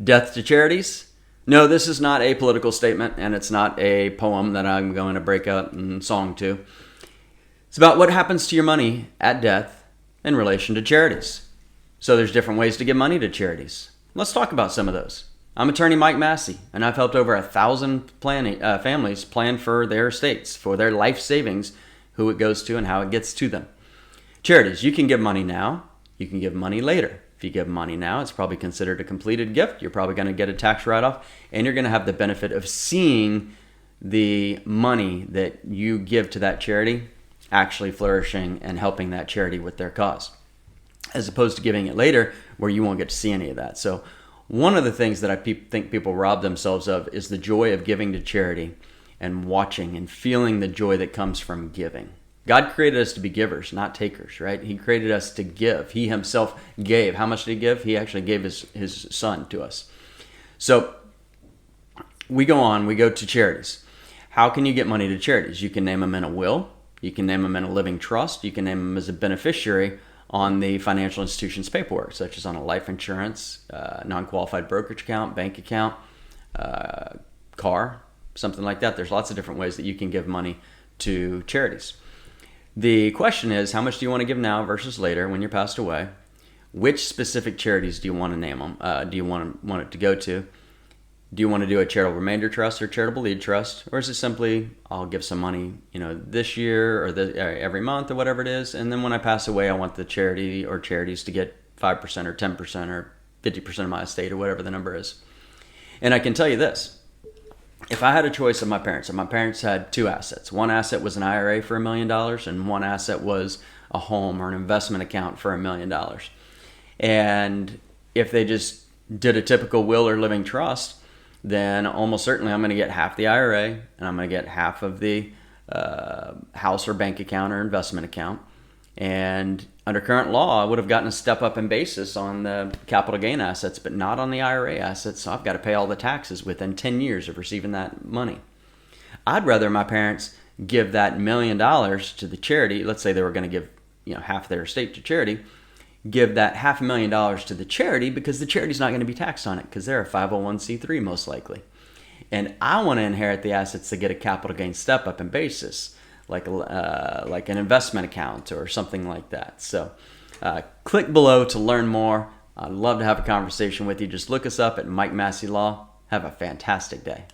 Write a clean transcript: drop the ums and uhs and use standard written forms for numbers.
Death to charities? No, this is not a political statement, and it's not a poem that I'm going to break out in song to. It's about what happens to your money at death in relation to charities. So there's different ways to give money to charities. Let's talk about some of those. I'm attorney Mike Massey, and I've helped over 1,000 families plan for their estates, for their life savings, who it goes to and how it gets to them. Charities, you can give money now, you can give money later. If you give money now, it's probably considered a completed gift. You're probably going to get a tax write-off, and you're going to have the benefit of seeing the money that you give to that charity actually flourishing and helping that charity with their cause, as opposed to giving it later where you won't get to see any of that. So one of the things that I think people rob themselves of is the joy of giving to charity and watching and feeling the joy that comes from giving. God created us to be givers, not takers, right? He created us to give. He himself gave. How much did he give? He actually gave his son to us. So we go to charities. How can you get money to charities? You can name them in a will. You can name them in a living trust. You can name them as a beneficiary on the financial institution's paperwork, such as on a life insurance, non-qualified brokerage account, bank account, car, something like that. There's lots of different ways that you can give money to charities. The question is, how much do you want to give now versus later when you're passed away? Which specific charities do you want to name them? Do you want it to go to? Do you want to do a charitable remainder trust or charitable lead trust? Or is it simply, I'll give some money, this year or every month or whatever it is, and then when I pass away, I want the charity or charities to get 5% or 10% or 50% of my estate or whatever the number is. And I can tell you this. If I had a choice of my parents, and my parents had two assets. One asset was an IRA for $1 million, and one asset was a home or an investment account for $1 million. And if they just did a typical will or living trust, then almost certainly I'm going to get half the IRA, and I'm going to get half of the house or bank account or investment account. And under current law, I would have gotten a step up in basis on the capital gain assets, but not on the IRA assets. So I've got to pay all the taxes within 10 years of receiving that money. I'd rather my parents give that $1 million to the charity. Let's say they were going to give half their estate to charity. Give that $500,000 to the charity because the charity's not going to be taxed on it because they're a 501c3 most likely. And I want to inherit the assets to get a capital gain step up in basis, like an investment account or something like that. So click below to learn more. I'd love to have a conversation with you. Just look us up at Mike Massey Law. Have a fantastic day.